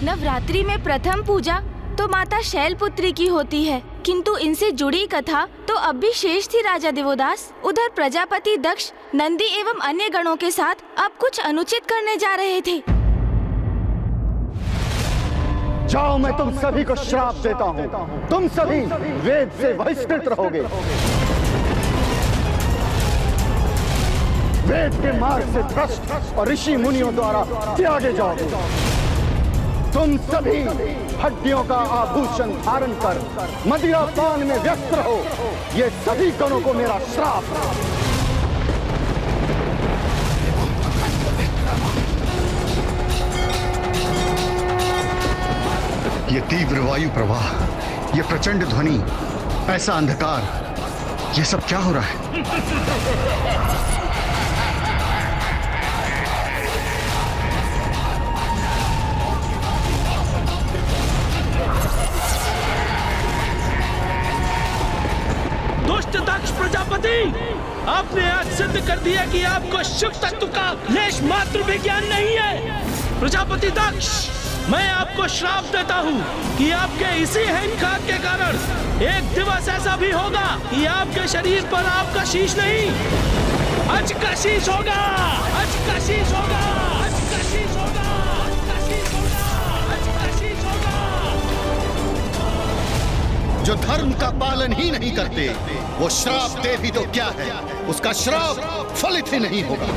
नवरात्रि में प्रथम पूजा तो माता शैलपुत्री की होती है, किंतु इनसे जुड़ी कथा तो अब भी शेष थी राजा देवोदास। उधर प्रजापति दक्ष नंदी एवं अन्य गणों के साथ अब कुछ अनुचित करने जा रहे थे। जाओ, मैं तुम सभी को श्राप देता हूँ। तुम सभी वेद से बहिष्कृत रहोगे, वेद के मार्ग से भ्रष्ट और ऋषि मुनियों द्वारा त्यागे जाओगे। तुम सभी हड्डियों का आभूषण धारण कर मदिरा पान में व्यस्त रहो। ये सभी गणों को मेरा श्राप। ये तीव्र वायु प्रवाह, ये प्रचंड ध्वनि, ऐसा अंधकार, ये सब क्या हो रहा है? दुष्ट दक्ष प्रजापति, आपने आज सिद्ध कर दिया कि आपको शिव तत्व का लेश मात्र भी ज्ञान नहीं है। प्रजापति दक्ष, मैं आपको श्राप देता हूँ कि आपके इसी अहंकार के कारण एक दिवस ऐसा भी होगा कि आपके शरीर पर आपका शीश नहीं, अज का शीश होगा, अज का शीश होगा, अज का शीश होगा, अज का शीश होगा, अज का शीश होगा। जो धर्म का पालन ही नहीं करते, वो श्राप दे भी तो क्या है, उसका श्राप फलित ही नहीं होगा।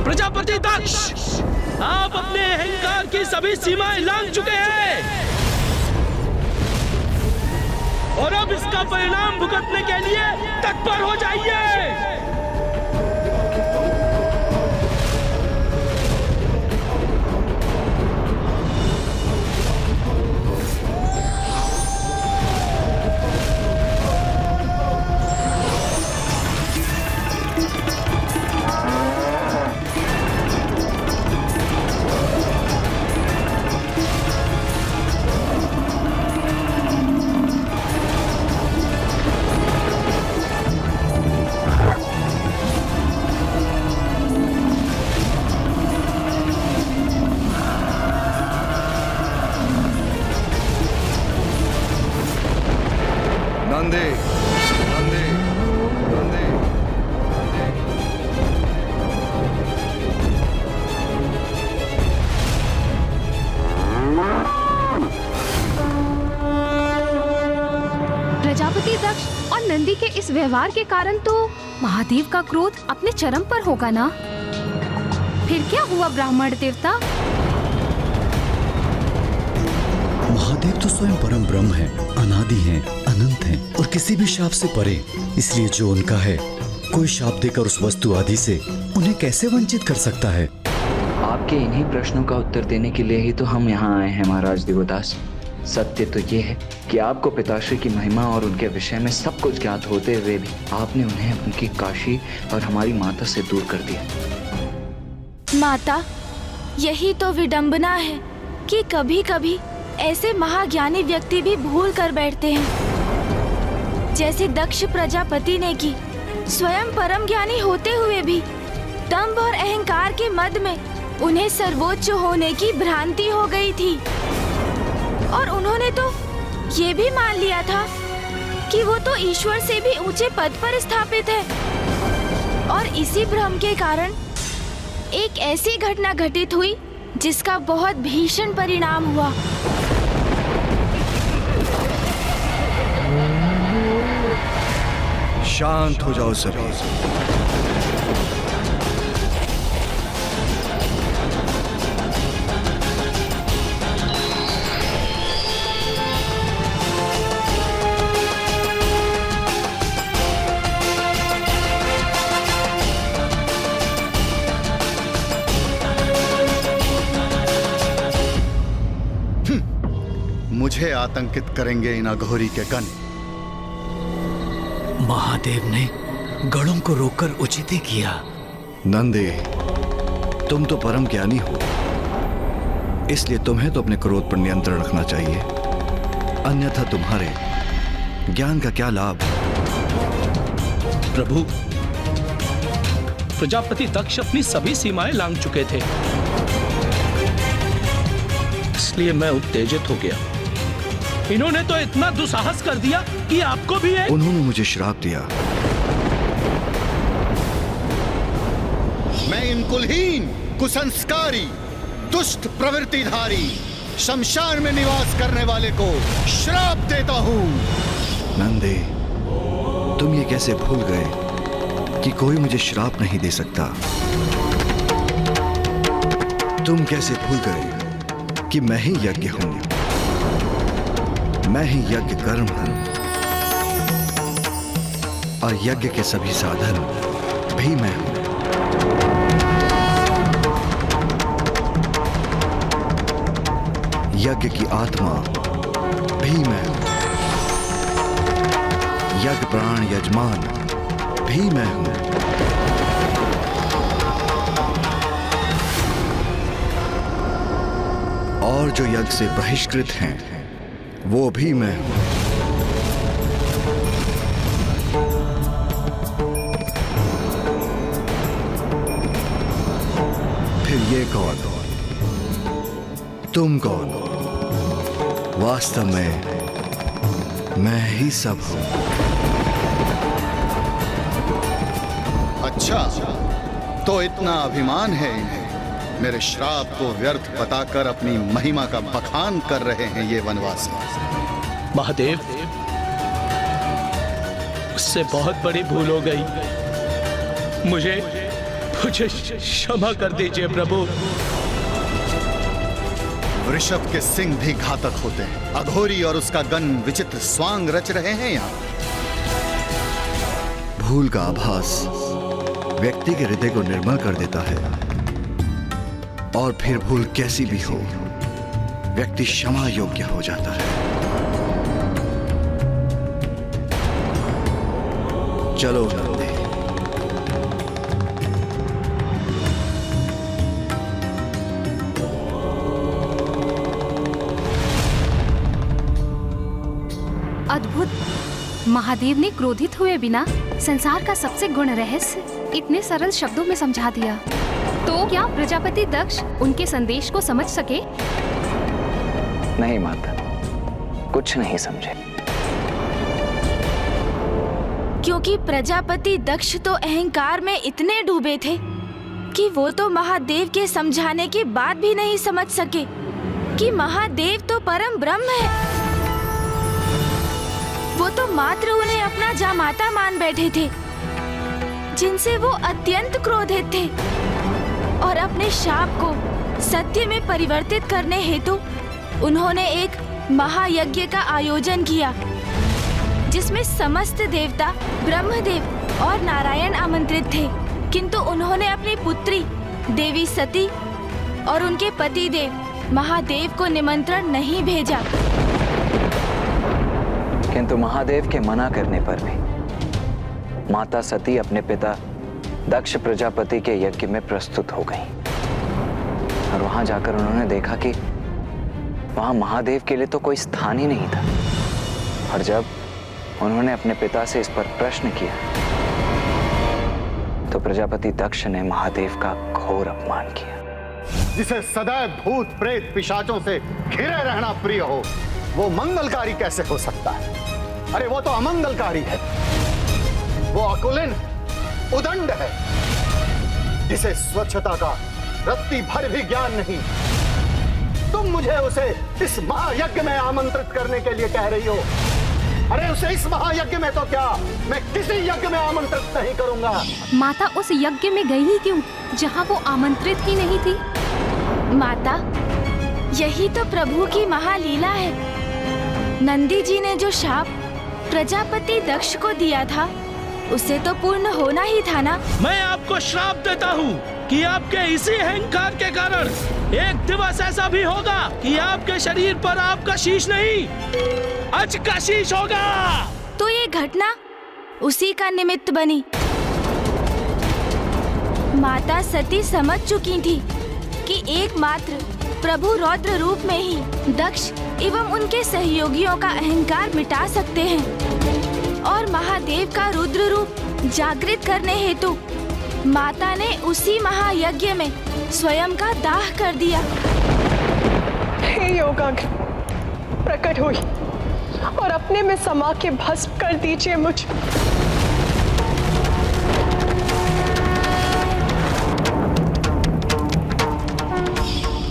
प्रजापति दक्ष, आप अपने अहंकार की सभी सीमाएं लांघ चुके हैं और अब इसका परिणाम भुगतने के लिए तत्पर हो जाइए। प्रजापति दक्ष और नंदी के इस व्यवहार के कारण तो महादेव का क्रोध अपने चरम पर होगा ना? फिर क्या हुआ ब्राह्मण देवता? महादेव तो स्वयं परम ब्रह्म है, अनादि हैं, अनंत हैं और किसी भी शाप से परे। इसलिए जो उनका है, कोई शाप देकर उस वस्तु आदि से उन्हें कैसे वंचित कर सकता है? आपके इन्हीं प्रश्नों का उत्तर देने के लिए ही तो हम यहाँ आए हैं महाराज देवदास। सत्य तो ये है कि आपको पिताश्री की महिमा और उनके विषय में सब कुछ ज्ञात होते हुए भी आपने उन्हें उनकी काशी और हमारी माता से दूर कर दिया। माता, यही तो विडंबना है कि कभी कभी ऐसे महाज्ञानी व्यक्ति भी भूल कर बैठते हैं, जैसे दक्ष प्रजापति ने की। स्वयं परम ज्ञानी होते हुए भी दंभ और अहंकार के मद में उन्हें सर्वोच्च होने की भ्रांति हो गई थी और उन्होंने तो ये भी मान लिया था कि वो तो ईश्वर से भी ऊंचे पद पर स्थापित है। और इसी भ्रम के कारण एक ऐसी घटना घटित हुई जिसका बहुत भीषण परिणाम हुआ। शांत हो जाओ सभी। मुझे आतंकित करेंगे इन अघोरी के गण। महादेव ने गणों को रोककर उचित ही किया। नंदी, तुम तो परम ज्ञानी हो, इसलिए तुम्हें तो अपने क्रोध पर नियंत्रण रखना चाहिए, अन्यथा तुम्हारे ज्ञान का क्या लाभ? प्रभु, प्रजापति दक्ष अपनी सभी सीमाएं लांघ चुके थे। इसलिए मैं उत्तेजित हो गया। इन्होंने तो इतना दुस्साहस कर दिया कि आपको भी है। उन्होंने मुझे श्राप दिया। मैं इन कुलहीन, कुसंस्कारी, दुष्ट प्रवृत्तिधारी, शमशान में निवास करने वाले को श्राप देता हूँ। नंदे, तुम ये कैसे भूल गए कि कोई मुझे श्राप नहीं दे सकता? तुम कैसे भूल गए कि मैं ही यज्ञ हूं, मैं ही यज्ञ कर्म हूं, और यज्ञ के सभी साधन भी मैं हूं। यज्ञ की आत्मा भी मैं हूं, यज्ञ प्राण यजमान भी मैं हूं। और जो यज्ञ से बहिष्कृत हैं, वो भी मैं हूं। फिर ये कौन? तुम कौन? वास्तव में मैं ही सब हूं। अच्छा, तो इतना अभिमान है इन्हें। मेरे श्राप को व्यर्थ बताकर अपनी महिमा का बखान कर रहे हैं ये वनवासी। महादेव, उससे बहुत बड़ी भूल हो गई। मुझे क्षमा कर दीजिए प्रभु। वृषभ के सिंह भी घातक होते हैं। अघोरी और उसका गण विचित्र स्वांग रच रहे हैं यहाँ। भूल का आभास व्यक्ति के हृदय को निर्मल कर देता है, और फिर भूल कैसी भी हो, व्यक्ति क्षमा योग्य हो जाता है। चलो नंदे। अद्भुत। महादेव ने क्रोधित हुए बिना संसार का सबसे गुण रहस्य इतने सरल शब्दों में समझा दिया। तो क्या प्रजापति दक्ष उनके संदेश को समझ सके? नहीं माता, कुछ नहीं समझे। क्योंकि प्रजापति दक्ष तो अहंकार में इतने डूबे थे कि वो तो महादेव के समझाने के बाद भी नहीं समझ सके कि महादेव तो परम ब्रह्म है। वो तो मात्र उन्हें अपना जामाता मान बैठे थे, जिनसे वो अत्यंत क्रोधित थे, और अपने शाप को सत्य में परिवर्तित करने हेतु उन्होंने एक महायज्ञ का आयोजन किया, जिसमें समस्त देवता, ब्रह्मदेव और नारायण आमंत्रित थे। किंतु उन्होंने अपनी पुत्री देवी सती और उनके पति देव महादेव को निमंत्रण नहीं भेजा। किंतु महादेव के मना करने पर भी माता सती अपने पिता दक्ष प्रजापति के यज्ञ में प्रस्तुत हो गईं। और वहां जाकर उन्होंने देखा कि वहां महादेव के लिए तो कोई स्थान ही नहीं था। और जब उन्होंने अपने पिता से इस पर प्रश्न किया, तो प्रजापति दक्ष ने महादेव का घोर अपमान किया। जिसे सदैव भूत प्रेत पिशाचों से घिरे रहना प्रिय हो, वो मंगलकारी कैसे हो सकता है? अरे वो तो अमंगलकारी है। वो अकुलिन, उदंड है, जिसे स्वच्छता का रत्ती भर भी ज्ञान नहीं। तुम मुझे उसे इस महायज्ञ में आमंत्रित करने के लिए कह रही हो। अरे उसे इस महायज्ञ में तो क्या, मैं किसी यज्ञ में आमंत्रित नहीं करूंगा। माता उस यज्ञ में गई ही क्यों, जहाँ वो आमंत्रित ही नहीं थी? माता, यही तो प्रभु की महालीला है। नंदी जी ने जो शाप प्रजापति दक्ष को दिया था, उसे तो पूर्ण होना ही था ना। मैं आपको श्राप देता हूँ कि आपके इसी अहंकार के कारण एक दिवस ऐसा भी होगा कि आपके शरीर पर आपका शीश नहीं, अज का शीश होगा। तो ये घटना उसी का निमित्त बनी। माता सती समझ चुकी थी कि एकमात्र प्रभु रौद्र रूप में ही दक्ष एवं उनके सहयोगियों का अहंकार मिटा सकते हैं, और महादेव का रुद्र रूप जागृत करने हेतु माता ने उसी महायज्ञ में स्वयं का दाह कर दिया। हे योगाग्नि प्रकट हुई और अपने में समा के भस्म कर दीजिए मुझे।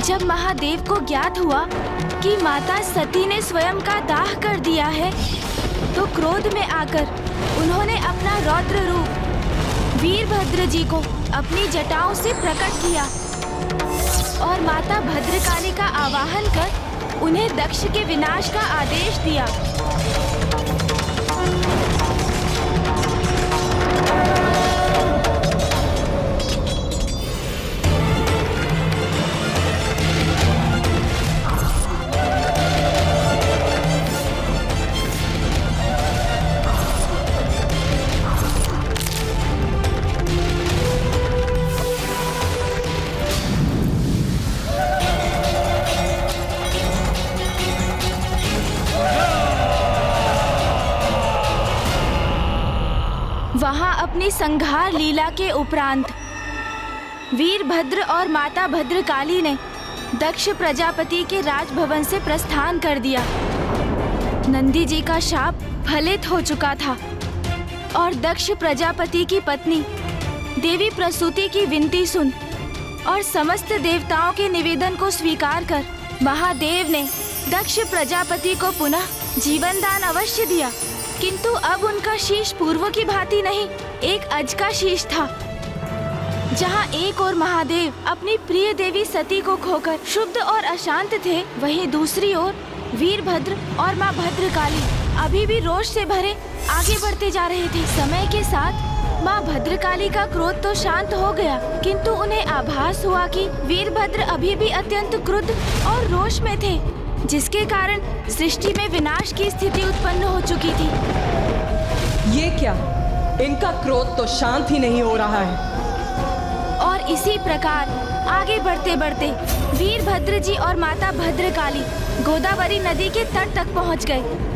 जब महादेव को ज्ञात हुआ कि माता सती ने स्वयं का दाह कर दिया है, तो क्रोध में आकर उन्होंने अपना रौद्र रूप वीरभद्र जी को अपनी जटाओं से प्रकट किया और माता भद्रकाली का आवाहन कर उन्हें दक्ष के विनाश का आदेश दिया। वहां अपनी संहार लीला के उपरांत वीरभद्र और माता भद्रकाली ने दक्ष प्रजापति के राजभवन से प्रस्थान कर दिया। नंदी जी का शाप फलित हो चुका था और दक्ष प्रजापति की पत्नी देवी प्रसूति की विनती सुन और समस्त देवताओं के निवेदन को स्वीकार कर महादेव ने दक्ष प्रजापति को पुनः जीवन दान अवश्य दिया, किंतु अब उनका शीश पूर्व की भांति नहीं, एक अज का शीश था। जहां एक और महादेव अपनी प्रिय देवी सती को खोकर शुद्ध और अशांत थे, वहीं दूसरी ओर वीरभद्र और मां भद्रकाली अभी भी रोष से भरे आगे बढ़ते जा रहे थे। समय के साथ मां भद्रकाली का क्रोध तो शांत हो गया, किंतु उन्हें आभास हुआ कि वीरभद्र अभी भी अत्यंत क्रुद्ध और रोष में थे, जिसके कारण सृष्टि में विनाश की स्थिति उत्पन्न हो चुकी थी। ये क्या? इनका क्रोध तो शांत ही नहीं हो रहा है। और इसी प्रकार आगे बढ़ते बढ़ते वीरभद्र जी और माता भद्रकाली गोदावरी नदी के तट तक पहुंच गए।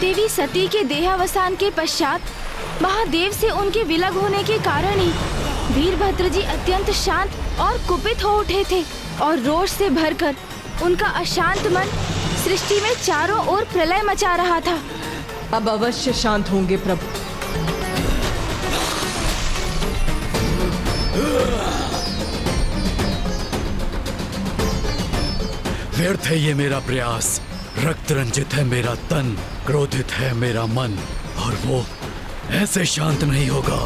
देवी सती के देहावसान के पश्चात महादेव से उनके विलग होने के कारण ही वीरभद्र जी अत्यंत शांत और कुपित हो उठे थे और रोष से भरकर उनका अशांत मन सृष्टि में चारों ओर प्रलय मचा रहा था। अब अवश्य शांत होंगे प्रभु। व्यर्थ है ये मेरा प्रयास, रक्त रंजित है मेरा तन, क्रोधित है मेरा मन, और वो ऐसे शांत नहीं होगा।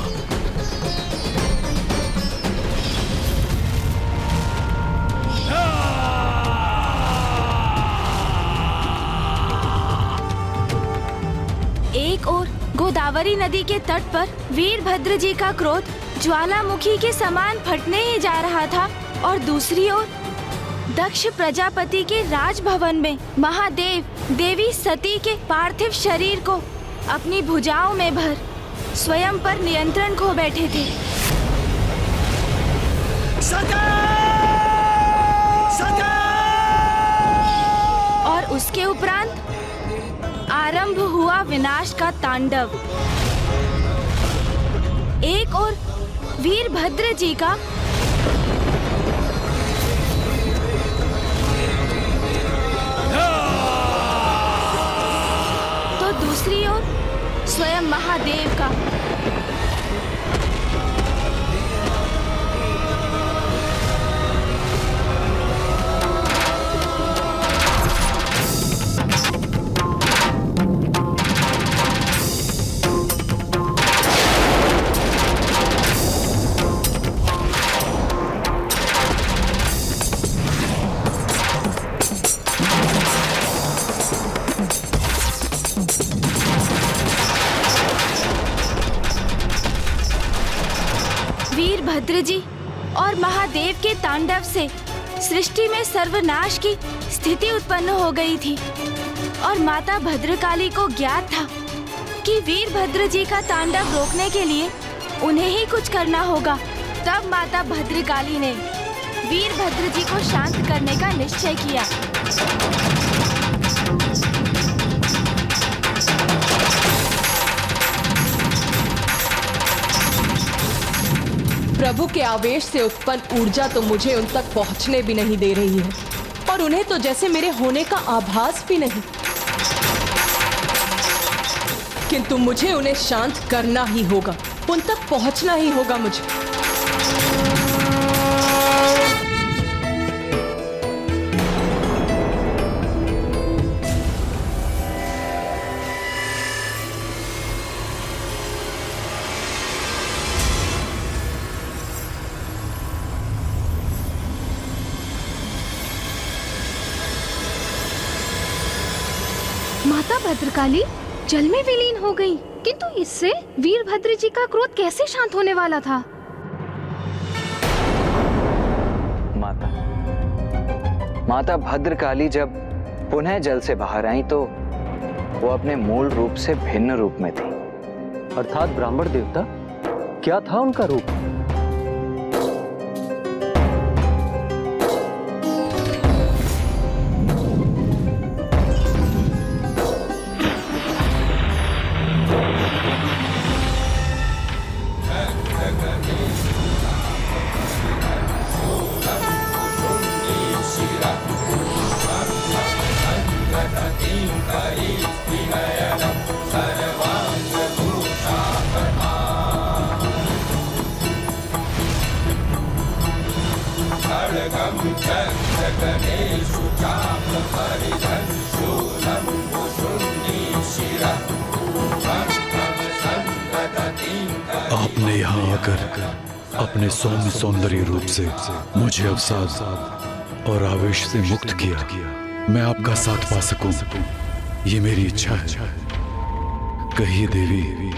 एक ओर गोदावरी नदी के तट पर वीरभद्र जी का क्रोध ज्वालामुखी के समान फटने ही जा रहा था और दूसरी ओर दक्ष प्रजापति के राजभवन में महादेव देवी सती के पार्थिव शरीर को अपनी भुजाओं में भर स्वयं पर नियंत्रण खो बैठे थे। और उसके उपरांत आरंभ हुआ विनाश का तांडव। एक और वीरभद्र जी का तो दूसरी ओर स्वयं महादेव का। वीरभद्र जी और महादेव के तांडव से सृष्टि में सर्वनाश की स्थिति उत्पन्न हो गई थी और माता भद्रकाली को ज्ञात था कि वीरभद्र जी का तांडव रोकने के लिए उन्हें ही कुछ करना होगा। तब माता भद्रकाली ने वीरभद्र जी को शांत करने का निश्चय किया। प्रभु के आवेश से उत्पन्न ऊर्जा तो मुझे उन तक पहुंचने भी नहीं दे रही है और उन्हें तो जैसे मेरे होने का आभास भी नहीं। किंतु मुझे उन्हें शांत करना ही होगा, उन तक पहुंचना ही होगा मुझे। माता भद्रकाली जल में विलीन हो गई, किंतु इससे वीरभद्र जी का क्रोध कैसे शांत होने वाला था? माता भद्रकाली जब पुनः जल से बाहर आई तो वो अपने मूल रूप से भिन्न रूप में थी। अर्थात ब्राह्मण देवता, क्या था उनका रूप? आपने यहाँ आकर अपने सौम्य सौंदर्य रूप से मुझे अवसाद और आवेश से मुक्त किया। मैं आपका साथ पा सकूं, ये मेरी इच्छा है। कहिए देवी,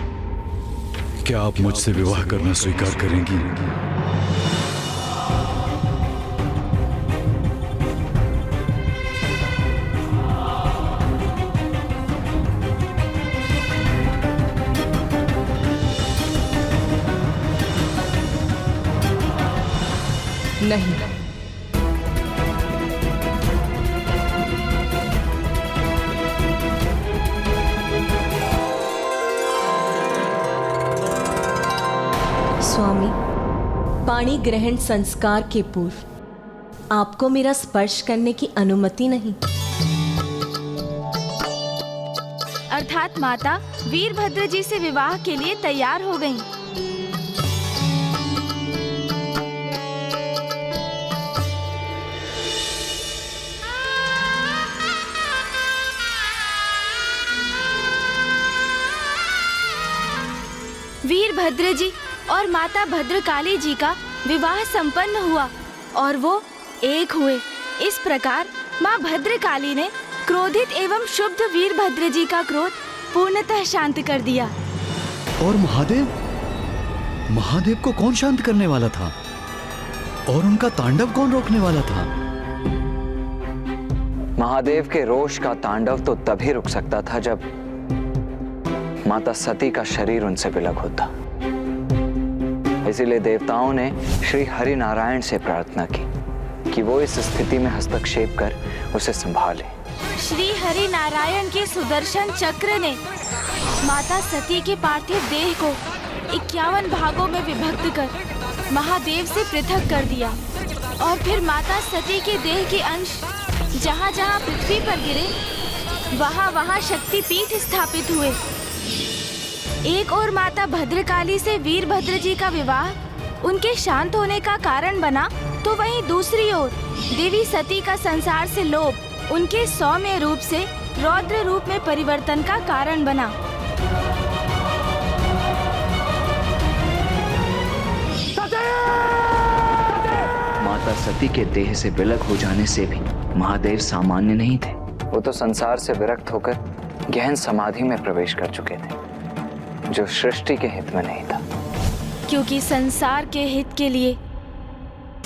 क्या आप मुझसे विवाह करना स्वीकार करेंगी? नहीं। स्वामी, पाणी ग्रहण संस्कार के पूर्व आपको मेरा स्पर्श करने की अनुमति नहीं। अर्थात माता वीरभद्र जी से विवाह के लिए तैयार हो गईं। वीरभद्र जी और माता भद्रकाली जी का विवाह संपन्न हुआ और वो एक हुए। इस प्रकार माँ भद्रकाली ने क्रोधित एवं शुद्ध वीरभद्र जी का क्रोध पूर्णतः शांत कर दिया। और महादेव को कौन शांत करने वाला था? और उनका तांडव कौन रोकने वाला था? महादेव के रोष का तांडव तो तभी रुक सकता था जब माता सती का शरीर उनसे विलग होता। इसीलिए देवताओं ने श्री हरि नारायण से प्रार्थना की कि वो इस स्थिति में हस्तक्षेप कर उसे संभाले। श्री हरि नारायण के सुदर्शन चक्र ने माता सती के पार्थिव देह को 51 भागों में विभक्त कर महादेव से पृथक कर दिया और फिर माता सती के देह के अंश जहाँ जहाँ पृथ्वी पर गिरे वहाँ वहाँ शक्तिपीठ स्थापित हुए। एक और माता भद्रकाली से वीरभद्र जी का विवाह उनके शांत होने का कारण बना, तो वहीं दूसरी ओर देवी सती का संसार से लोभ उनके सौम्य रूप से रौद्र रूप में परिवर्तन का कारण बना। माता सती के देह से विलग हो जाने से भी महादेव सामान्य नहीं थे। वो तो संसार से विरक्त होकर गहन समाधि में प्रवेश कर चुके थे, जो सृष्टि के हित में नहीं था। क्योंकि संसार के हित के लिए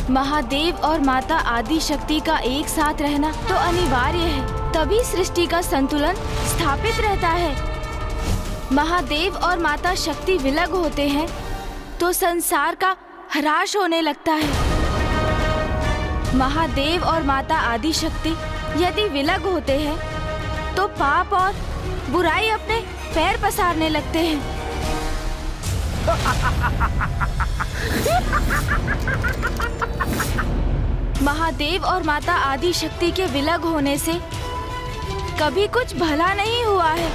महादेव और माता आदि शक्ति का एक साथ रहना तो अनिवार्य है, तभी सृष्टि का संतुलन स्थापित रहता है। महादेव और माता शक्ति विलग होते हैं तो संसार का ह्रास होने लगता है। महादेव और माता आदि शक्ति यदि विलग होते हैं तो पाप और बुराई अपने पैर पसारने लगते हैं। महादेव और माता आदि शक्ति के विलग होने से कभी कुछ भला नहीं हुआ है,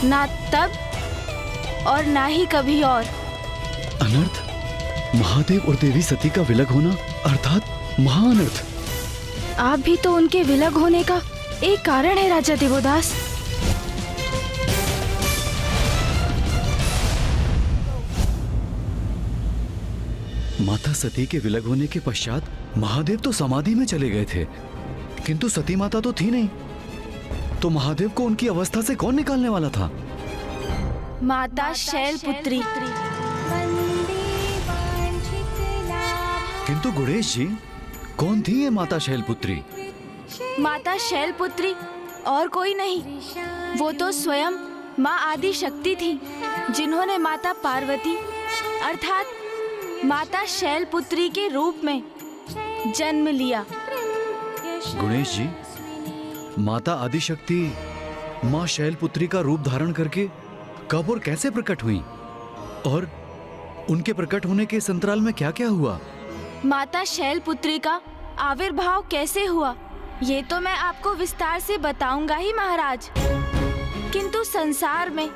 ना तब और ना ही कभी और। अनर्थ? महादेव और देवी सती का विलग होना अर्थात महाअनर्थ। आप भी तो उनके विलग होने का एक कारण है राजा देवोदास। माता सती के विलग होने के पश्चात महादेव तो समाधि में चले गए थे, किंतु सती माता तो थी नहीं। तो महादेव को उनकी अवस्था से कौन निकालने वाला था? माता शैलपुत्री। किंतु गुणेश जी, कौन थी ये माता शैलपुत्री? माता शैलपुत्री और कोई नहीं, वो तो स्वयं माँ आदि शक्ति थी, जिन्होंने माता पार्वती अर्थात माता शैलपुत्री के रूप में जन्म लिया। गुणेश जी, माता आदिशक्ति माँ शैलपुत्री का रूप धारण करके कब और कैसे प्रकट हुई, और उनके प्रकट होने के संतराल में क्या क्या हुआ? माता शैलपुत्री का आविर्भाव कैसे हुआ ये तो मैं आपको विस्तार से बताऊंगा ही महाराज, किंतु संसार में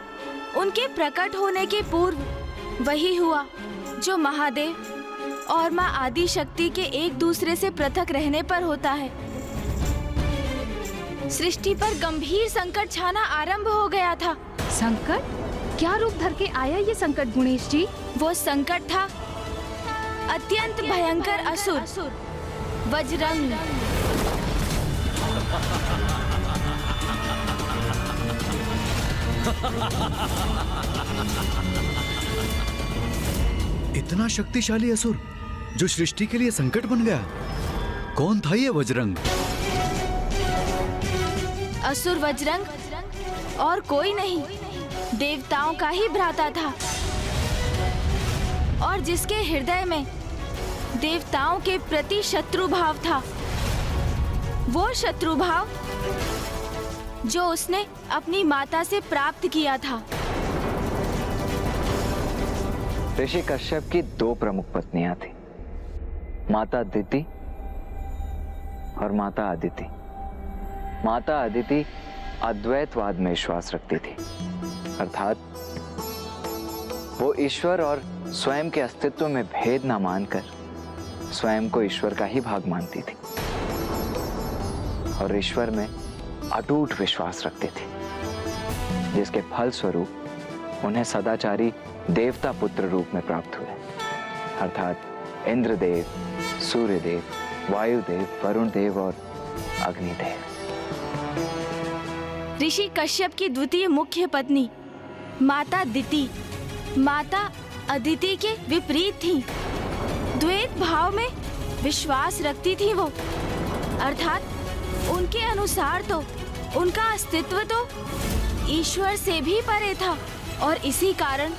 उनके प्रकट होने के पूर्व वही हुआ जो महादेव और माँ आदि शक्ति के एक दूसरे से पृथक रहने पर होता है। सृष्टि पर गंभीर संकट छाना आरंभ हो गया था। संकट? क्या रूप धर के आया ये संकट गुणेश जी? वो संकट था अत्यंत भयंकर असुर वज्रंग। इतना शक्तिशाली असुर जो सृष्टि के लिए संकट बन गया, कौन था ये वज्रंग? असुर वज्रंग और कोई नहीं, देवताओं का ही भ्राता था, और जिसके हृदय में देवताओं के प्रति शत्रु भाव था। वो शत्रु भाव जो उसने अपनी माता से प्राप्त किया था। ऋषि कश्यप की दो प्रमुख पत्नियां थी, माता दिति और माता अदिति। माता अदिति अद्वैतवाद में विश्वास रखती थी, अर्थात वो ईश्वर और स्वयं के अस्तित्व में भेद न मानकर स्वयं को ईश्वर का ही भाग मानती थी, और ईश्वर में अटूट विश्वास रखती थी, जिसके फल स्वरूप उन्हें सदाचारी देवता पुत्र रूप में प्राप्त हुए, अर्थात इंद्रदेव, सूर्यदेव, वायुदेव, वरुण देव और अग्निदेव। ऋषि कश्यप की द्वितीय मुख्य पत्नी माता दिति माता अदिति के विपरीत थी। द्वैत भाव में विश्वास रखती थी वो, अर्थात उनके अनुसार तो उनका अस्तित्व तो ईश्वर से भी परे था, और इसी कारण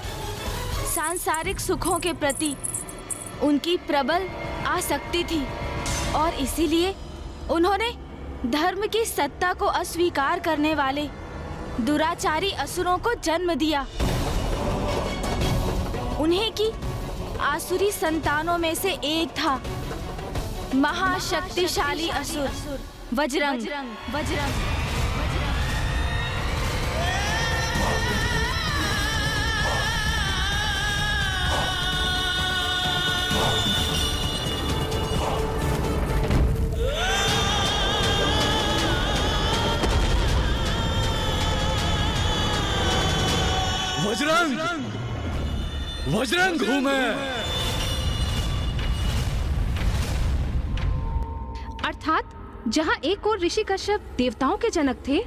सांसारिक सुखों के प्रति उनकी प्रबल आसक्ति थी, और इसीलिए उन्होंने धर्म की सत्ता को अस्वीकार करने वाले दुराचारी असुरों को जन्म दिया। उन्हीं की आसुरी संतानों में से एक था महाशक्तिशाली असुर वज्रंग। वज्रंग हूं मैं। अर्थात जहाँ एक ओर ऋषि कश्यप देवताओं के जनक थे,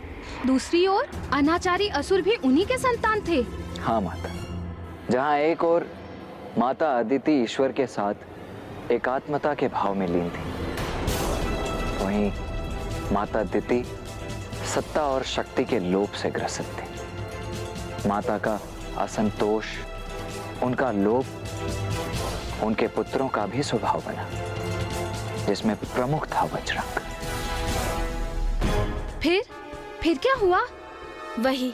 दूसरी ओर अनाचारी असुर भी उन्हीं के संतान थे। हाँ माता, जहाँ एक ओर माता अदिति ईश्वर के साथ एकात्मता के भाव में लीन थी। वहीं माता अदिति सत्ता और शक्ति के लोभ से ग्रसित थी। माता का असंतोष, उनका लोभ उनके पुत्रों का भी स्वभाव बना, जिसमें प्रमुख था वज्रंग। फिर क्या हुआ? वही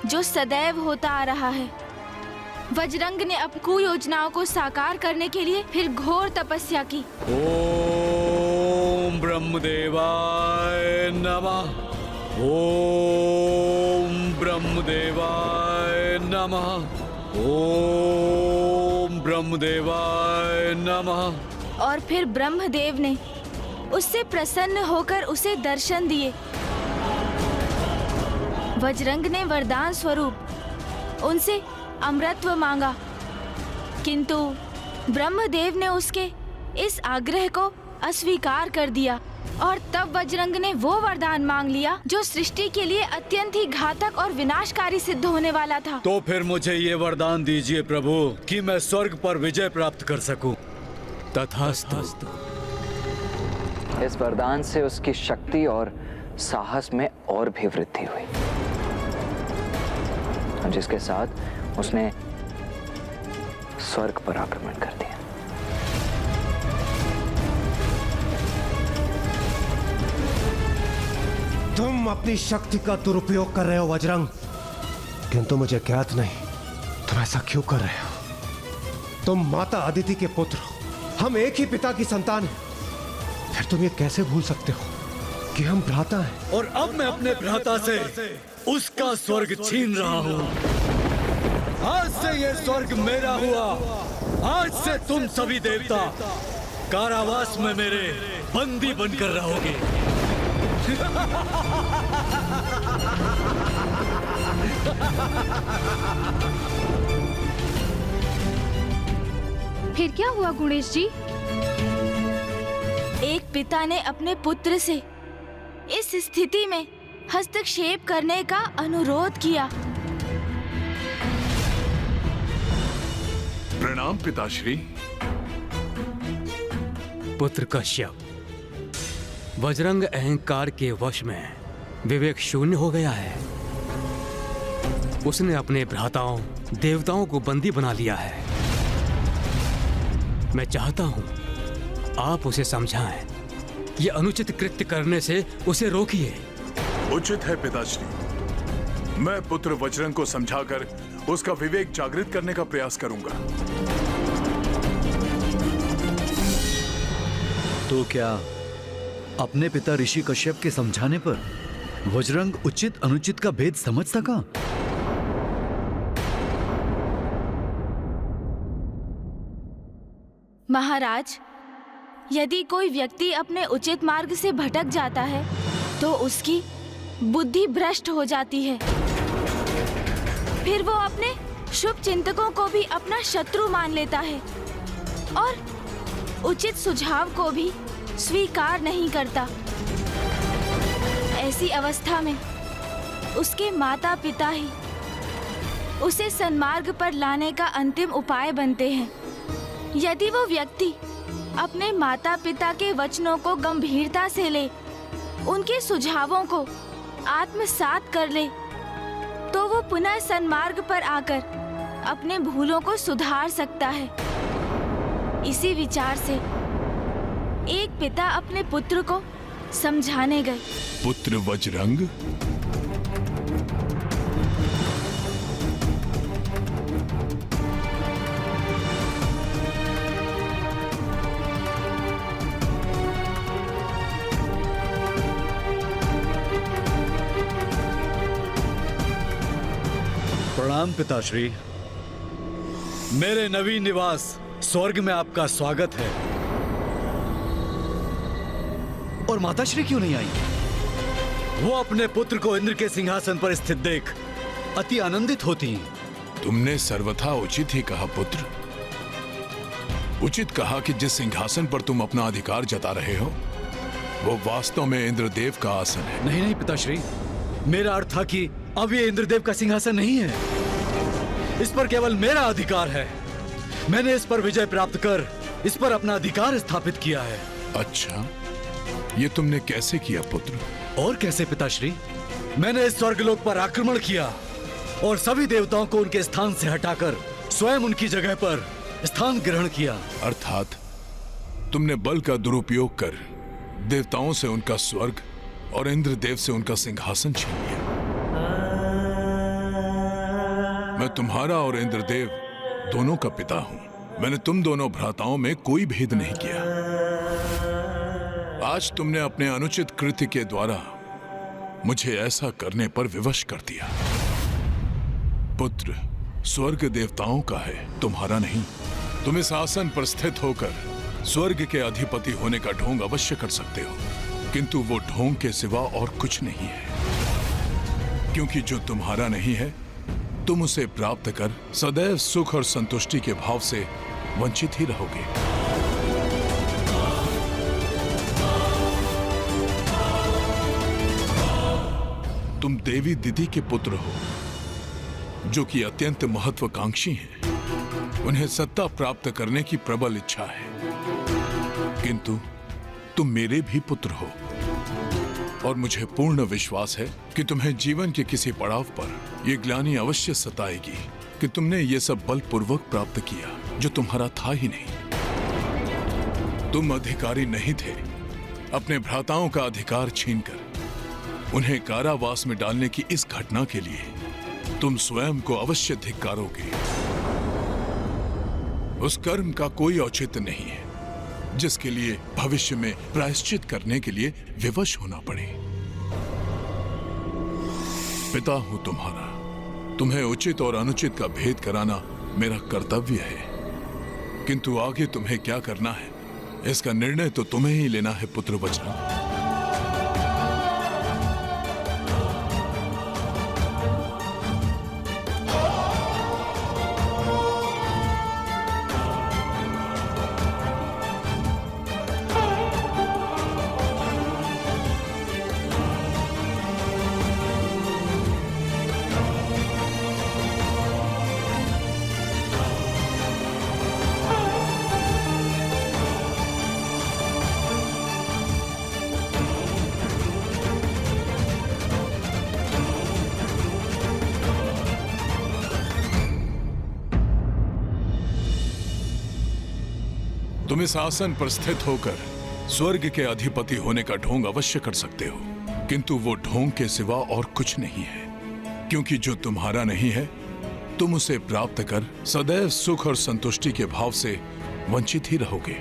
जो सदैव होता आ रहा है। वज्रंग ने अपनी कुयोजनाओं को साकार करने के लिए फिर घोर तपस्या की। ओम ब्रह्मदेवाय नमः। ओम ब्रह्मदेवाय नमः। ओम ब्रह्मदेवाय नमः। और फिर ब्रह्मदेव ने उससे प्रसन्न होकर उसे दर्शन दिए। वज्रंग ने वरदान स्वरूप उनसे अमृतत्व मांगा, किंतु ब्रह्मदेव ने उसके इस आग्रह को अस्वीकार कर दिया और तब वज्रंग ने वो वरदान मांग लिया जो सृष्टि के लिए अत्यंत ही घातक और विनाशकारी सिद्ध होने वाला था। तो फिर मुझे ये वरदान दीजिए प्रभु कि मैं स्वर्ग पर विजय प्राप्त कर सकूं। तथास्तु। इस वरदान से उसकी शक्ति और साहस में और भी वृद्धि हुई, जिसके साथ उसने स्वर्ग पर आक्रमण कर दिया। तुम अपनी शक्ति का दुरुपयोग कर रहे हो वज्रंग, किंतु मुझे ज्ञात नहीं तुम ऐसा क्यों कर रहे हो। तुम माता अदिति के पुत्र हो, हम एक ही पिता की संतान हैं। फिर तुम ये कैसे भूल सकते हो कि हम भ्राता हैं? और अब मैं अपने भ्राता से उसका स्वर्ग छीन रहा हूँ। आज से ये स्वर्ग मेरा हुआ। आज से तुम सभी देवता कारावास में मेरे बंदी बनकर रहोगे। फिर क्या हुआ गुणेश जी? एक पिता ने अपने पुत्र से इस स्थिति में हस्तक्षेप करने का अनुरोध किया। प्रणाम पिताश्री। पुत्र कश्यप, वज्रंग अहंकार के वश में विवेक शून्य हो गया है। उसने अपने भ्राताओं देवताओं को बंदी बना लिया है। मैं चाहता हूं आप उसे समझाएं। ये अनुचित कृत्य करने से उसे रोकिए। उचित है पिताश्री। मैं पुत्र वज्रंग को समझाकर उसका विवेक जागृत करने का प्रयास करूंगा। तो क्या अपने पिता ऋषि कश्यप के समझाने पर वज्रंग उचित अनुचित का भेद समझ सका? महाराज, यदि कोई व्यक्ति अपने उचित मार्ग से भटक जाता है तो उसकी बुद्धि भ्रष्ट हो जाती है। फिर वो अपने शुभ चिंतकों को भी अपना शत्रु मान लेता है और उचित सुझाव को भी स्वीकार नहीं करता। ऐसी अवस्था में उसके माता पिता ही उसे सन्मार्ग पर लाने का अंतिम उपाय बनते हैं। यदि वो व्यक्ति अपने माता पिता के वचनों को गंभीरता से ले, उनके सुझावों को आत्मसात कर ले, तो वो पुनः सन्मार्ग पर आकर अपने भूलों को सुधार सकता है। इसी विचार से एक पिता अपने पुत्र को समझाने गए। पुत्र वज्रंग, प्रणाम पिताश्री। मेरे नवीन निवास स्वर्ग में आपका स्वागत है। और माताश्री क्यों नहीं आई? वो अपने पुत्र को इंद्र के सिंहासन पर स्थित देख अति आनंदित होती हैं। तुमने सर्वथा उचित ही कहा पुत्र। उचित कहा कि जिस सिंहासन पर तुम अपना अधिकार जता रहे हो वो वास्तव में इंद्रदेव का आसन है। नहीं नहीं पिताश्री, मेरा अर्थ था कि अब ये इंद्रदेव का सिंहासन नहीं है। इस पर केवल मेरा अधिकार है। मैंने इस पर विजय प्राप्त कर इस पर अपना अधिकार स्थापित किया है। अच्छा, ये तुमने कैसे किया पुत्र? और कैसे पिताश्री? मैंने इस स्वर्गलोक पर आक्रमण किया और सभी देवताओं को उनके स्थान से हटाकर स्वयं उनकी जगह पर स्थान ग्रहण किया। अर्थात तुमने बल का दुरुपयोग कर देवताओं से उनका स्वर्ग और इंद्रदेव से उनका सिंहासन छीन लिया। मैं तुम्हारा और इंद्रदेव दोनों का पिता हूं। मैंने तुम दोनों भ्राताओं में कोई भेद नहीं किया। आज तुमने अपने अनुचित कृत्य के द्वारा मुझे ऐसा करने पर विवश कर दिया। पुत्र, स्वर्ग देवताओं का है, तुम्हारा नहीं। तुम इस आसन पर स्थित होकर स्वर्ग के अधिपति होने का ढोंग अवश्य कर सकते हो, किंतु वो ढोंग के सिवा और कुछ नहीं है। क्योंकि जो तुम्हारा नहीं है, तुम उसे प्राप्त कर सदैव सुख और संतुष्टि के भाव से वंचित ही रहोगे। तुम देवी दीदी के पुत्र हो, जो कि अत्यंत महत्वाकांक्षी हैं। उन्हें सत्ता प्राप्त करने की प्रबल इच्छा है, किंतु तुम मेरे भी पुत्र हो और मुझे पूर्ण विश्वास है कि तुम्हें जीवन के किसी पड़ाव पर यह ग्लानि अवश्य सताएगी कि तुमने ये सब बलपूर्वक प्राप्त किया जो तुम्हारा था ही नहीं। तुम अधिकारी नहीं थे। अपने भ्राताओं का अधिकार छीनकर उन्हें कारावास में डालने की इस घटना के लिए तुम स्वयं को अवश्य धिक्कारोगे। उस कर्म का कोई औचित्य नहीं है जिसके लिए भविष्य में प्रायश्चित करने के लिए विवश होना पड़े। पिता हूं तुम्हारा, तुम्हें उचित और अनुचित का भेद कराना मेरा कर्तव्य है, किंतु आगे तुम्हें क्या करना है इसका निर्णय तो तुम्हें ही लेना है पुत्र बजरंग। तुम इस आसन पर स्थित होकर स्वर्ग के अधिपति होने का ढोंग अवश्य कर सकते हो, किंतु वो ढोंग के सिवा और कुछ नहीं है। क्योंकि जो तुम्हारा नहीं है, तुम उसे प्राप्त कर सदैव सुख और संतुष्टि के भाव से वंचित ही रहोगे।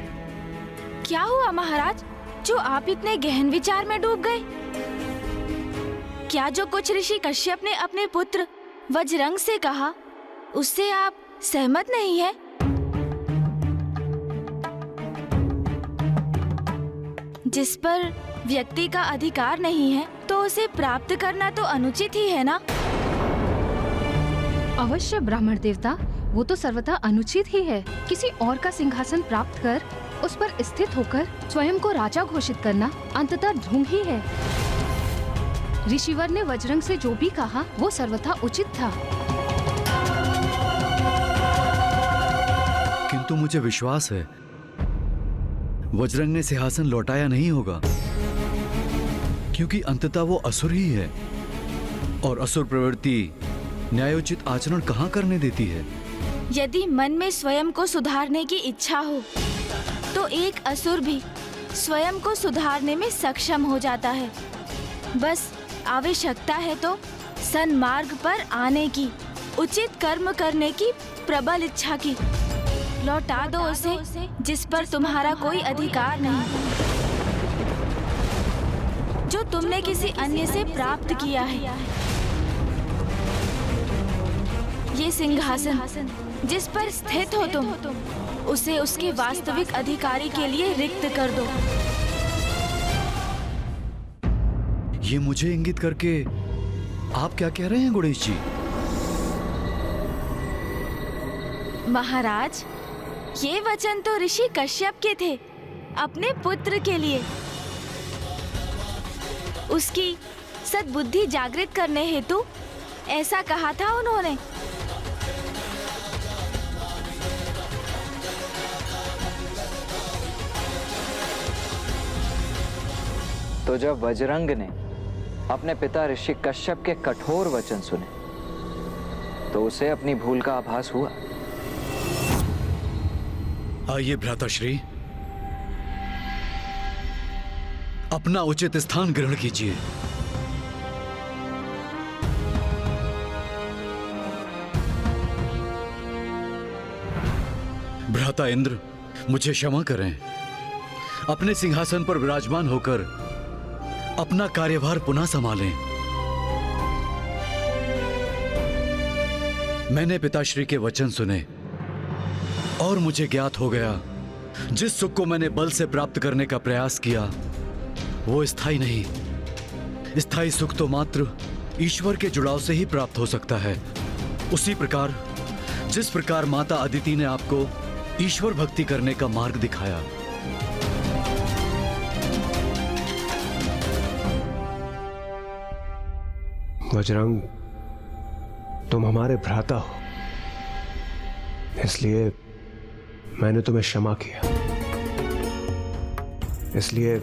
क्या हुआ महाराज, जो आप इतने गहन विचार में डूब गए? क्या जो कुछ ऋषि कश्यप ने अपने पुत्र वज्रंग से कहा, उससे आप सहमत नहीं है? जिस पर व्यक्ति का अधिकार नहीं है तो उसे प्राप्त करना तो अनुचित ही है ना? अवश्य ब्राह्मण देवता, वो तो सर्वथा अनुचित ही है। किसी और का सिंहासन प्राप्त कर उस पर स्थित होकर स्वयं को राजा घोषित करना अंततः ढोंग ही है। ऋषिवर ने वज्रंग से जो भी कहा वो सर्वथा उचित था। किंतु मुझे विश्वास है वज्रंग ने सिंहासन लौटाया नहीं होगा, क्योंकि अंततः वो असुर ही है और असुर प्रवृत्ति न्यायोचित आचरण कहाँ करने देती है। यदि मन में स्वयं को सुधारने की इच्छा हो तो एक असुर भी स्वयं को सुधारने में सक्षम हो जाता है। बस आवश्यकता है तो सन्मार्ग पर आने की, उचित कर्म करने की प्रबल इच्छा की। लौटा दो उसे जिस पर तुम्हारा कोई अधिकार नहीं, जो तुमने किसी अन्य से प्राप्त किया है। ये सिंहासन जिस पर स्थित हो तुम, उसे उसके वास्तविक अधिकारी के लिए रिक्त कर दो। ये मुझे इंगित करके आप क्या कह रहे हैं गुणेश जी? महाराज, ये वचन तो ऋषि कश्यप के थे अपने पुत्र के लिए। उसकी सद्बुद्धि जागृत करने हेतु ऐसा कहा था उन्होंने। तो जब वज्रंग ने अपने पिता ऋषि कश्यप के कठोर वचन सुने तो उसे अपनी भूल का आभास हुआ। आइए भ्राताश्री, अपना उचित स्थान ग्रहण कीजिए। भ्राता इंद्र, मुझे क्षमा करें। अपने सिंहासन पर विराजमान होकर अपना कार्यभार पुनः संभालें। मैंने पिताश्री के वचन सुने और मुझे ज्ञात हो गया, जिस सुख को मैंने बल से प्राप्त करने का प्रयास किया वो स्थायी नहीं। स्थायी सुख तो मात्र ईश्वर के जुड़ाव से ही प्राप्त हो सकता है। उसी प्रकार जिस प्रकार माता अदिति ने आपको ईश्वर भक्ति करने का मार्ग दिखाया, बजरंग, तुम हमारे भ्राता हो, इसलिए मैंने तुम्हें क्षमा किया। इसलिए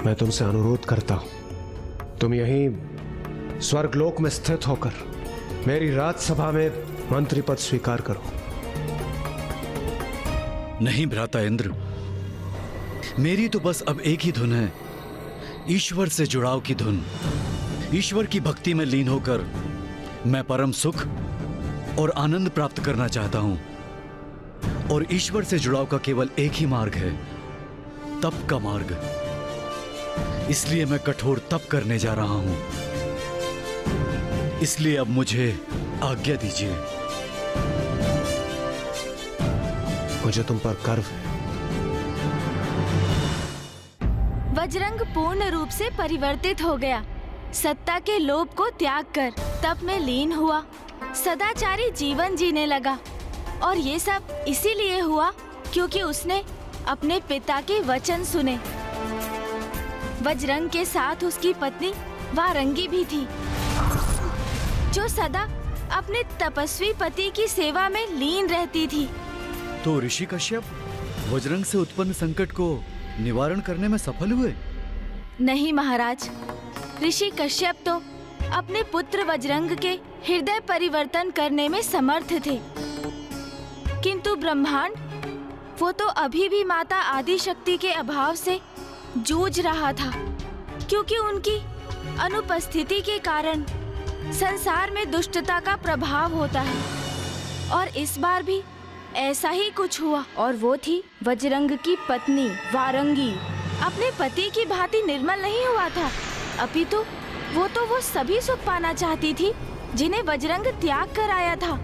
मैं तुमसे अनुरोध करता हूं, तुम यहीं स्वर्गलोक में स्थित होकर मेरी राज्यसभा में मंत्री पद स्वीकार करो। नहीं भ्राता इंद्र, मेरी तो बस अब एक ही धुन है, ईश्वर से जुड़ाव की धुन। ईश्वर की भक्ति में लीन होकर मैं परम सुख और आनंद प्राप्त करना चाहता हूं। और ईश्वर से जुड़ाव का केवल एक ही मार्ग है, तप का मार्ग। इसलिए मैं कठोर तप करने जा रहा हूं। इसलिए अब मुझे आज्ञा दीजिए। मुझे तुम पर गर्व है। वज्रंग पूर्ण रूप से परिवर्तित हो गया। सत्ता के लोभ को त्याग कर तप में लीन हुआ, सदाचारी जीवन जीने लगा। और ये सब इसीलिए हुआ क्योंकि उसने अपने पिता के वचन सुने। वज्रंग के साथ उसकी पत्नी वारंगी भी थी, जो सदा अपने तपस्वी पति की सेवा में लीन रहती थी। तो ऋषि कश्यप वज्रंग से उत्पन्न संकट को निवारण करने में सफल हुए? नहीं महाराज, ऋषि कश्यप तो अपने पुत्र वज्रंग के हृदय परिवर्तन करने में समर्थ थे, किंतु ब्रह्मांड, वो तो अभी भी माता आदि शक्ति के अभाव से जूझ रहा था, क्योंकि उनकी अनुपस्थिति के कारण संसार में दुष्टता का प्रभाव होता है। और इस बार भी ऐसा ही कुछ हुआ। और वो थी वज्रंग की पत्नी वारंगी। अपने पति की भांति निर्मल नहीं हुआ था, अपितु वो सभी सुख पाना चाहती थी जिन्हें वज्रंग त्याग कर आया था।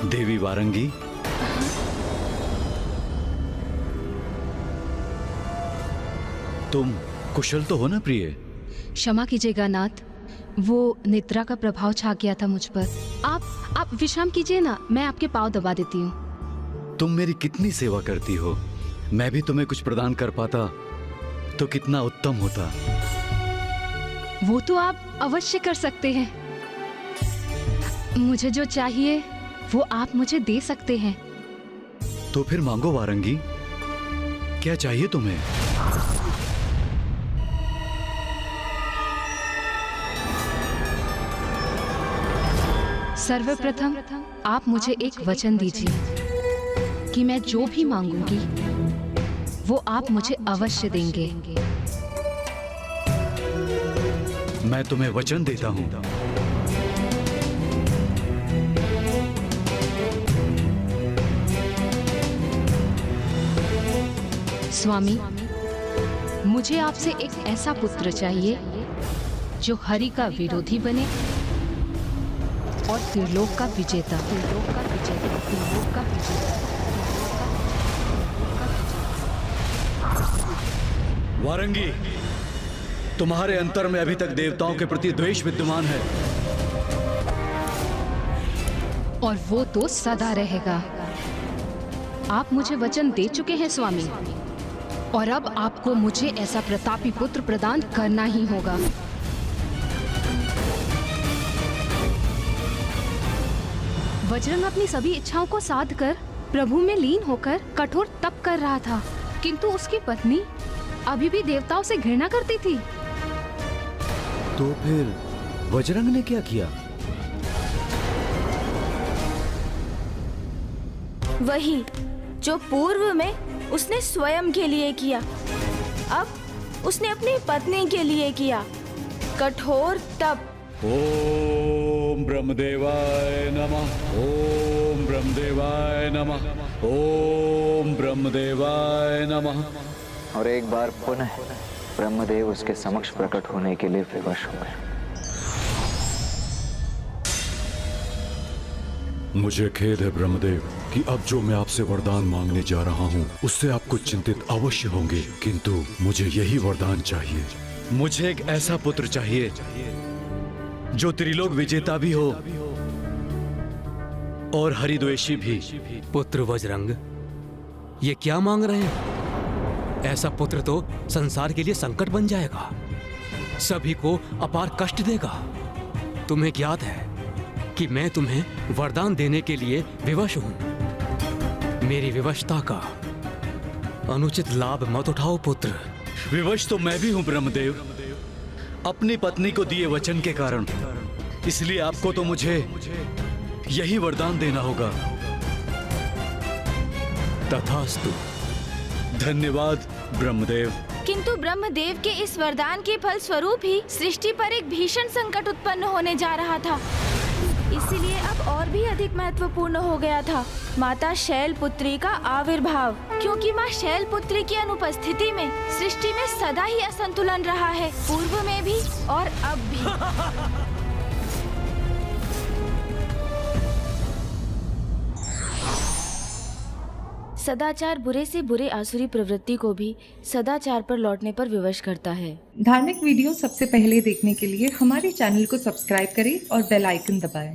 देवी वारंगी, तुम कुशल तो हो ना प्रिय? क्षमा कीजिएगा नाथ, वो निद्रा का प्रभाव छा गया था मुझ पर। आप विश्राम कीजिए ना, मैं आपके पाँव दबा देती हूँ। तुम मेरी कितनी सेवा करती हो, मैं भी तुम्हें कुछ प्रदान कर पाता तो कितना उत्तम होता। वो तो आप अवश्य कर सकते हैं। मुझे जो चाहिए वो आप मुझे दे सकते हैं। तो फिर मांगो वारंगी, क्या चाहिए तुम्हें? सर्वप्रथम आप मुझे एक वचन दीजिए कि मैं जो भी मांगूंगी वो आप मुझे अवश्य देंगे। मैं तुम्हें वचन देता हूं। स्वामी, मुझे आपसे एक ऐसा पुत्र चाहिए जो हरि का विरोधी बने और त्रिलोक का विजेता। वारंगी, तुम्हारे अंतर में अभी तक देवताओं के प्रति द्वेष विद्यमान है। और वो तो सदा रहेगा। आप मुझे वचन दे चुके हैं स्वामी, और अब आपको मुझे ऐसा प्रतापी पुत्र प्रदान करना ही होगा। वज्रंग अपनी सभी इच्छाओं को साध कर प्रभु में लीन होकर कठोर तप कर रहा था, किंतु उसकी पत्नी अभी भी देवताओं से घृणा करती थी। तो फिर वज्रंग ने क्या किया? वही जो पूर्व में उसने स्वयं के लिए किया, अब उसने अपनी पत्नी के लिए किया, कठोर तप। ओम ब्रह्मदेवाय नमः, ओम ब्रह्मदेवाय नमः, ओम ब्रह्मदेवाय नमः। और एक बार पुनः ब्रह्मदेव उसके समक्ष प्रकट होने के लिए विवश हो गए। मुझे खेद है ब्रह्मदेव कि अब जो मैं आपसे वरदान मांगने जा रहा हूँ उससे आपको चिंतित अवश्य होंगे, किंतु मुझे यही वरदान चाहिए। मुझे एक ऐसा पुत्र चाहिए जो त्रिलोक विजेता भी हो और हरिद्वेषी भी। पुत्र वज्रंग, ये क्या मांग रहे हैं? ऐसा पुत्र तो संसार के लिए संकट बन जाएगा, सभी को अपार कष्ट देगा। तुम्हें ज्ञात है कि मैं तुम्हें वरदान देने के लिए विवश हूं। मेरी विवशता का अनुचित लाभ मत उठाओ पुत्र। विवश तो मैं भी हूं ब्रह्मदेव, अपनी पत्नी को दिए वचन के कारण। इसलिए आपको तो मुझे यही वरदान देना होगा। तथास्तु। धन्यवाद ब्रह्मदेव। किंतु ब्रह्मदेव के इस वरदान के फल स्वरूप ही सृष्टि पर एक भीषण संकट उत्पन्न होने जा रहा था। इसीलिए अब और भी अधिक महत्वपूर्ण हो गया था माता शैलपुत्री का आविर्भाव, क्योंकि माँ शैलपुत्री की अनुपस्थिति में सृष्टि में सदा ही असंतुलन रहा है, पूर्व में भी और अब भी। सदाचार बुरे से बुरे आसुरी प्रवृत्ति को भी सदाचार पर लौटने पर विवश करता है। धार्मिक वीडियो सबसे पहले देखने के लिए हमारे चैनल को सब्सक्राइब करें और बेल आइकन दबाएं।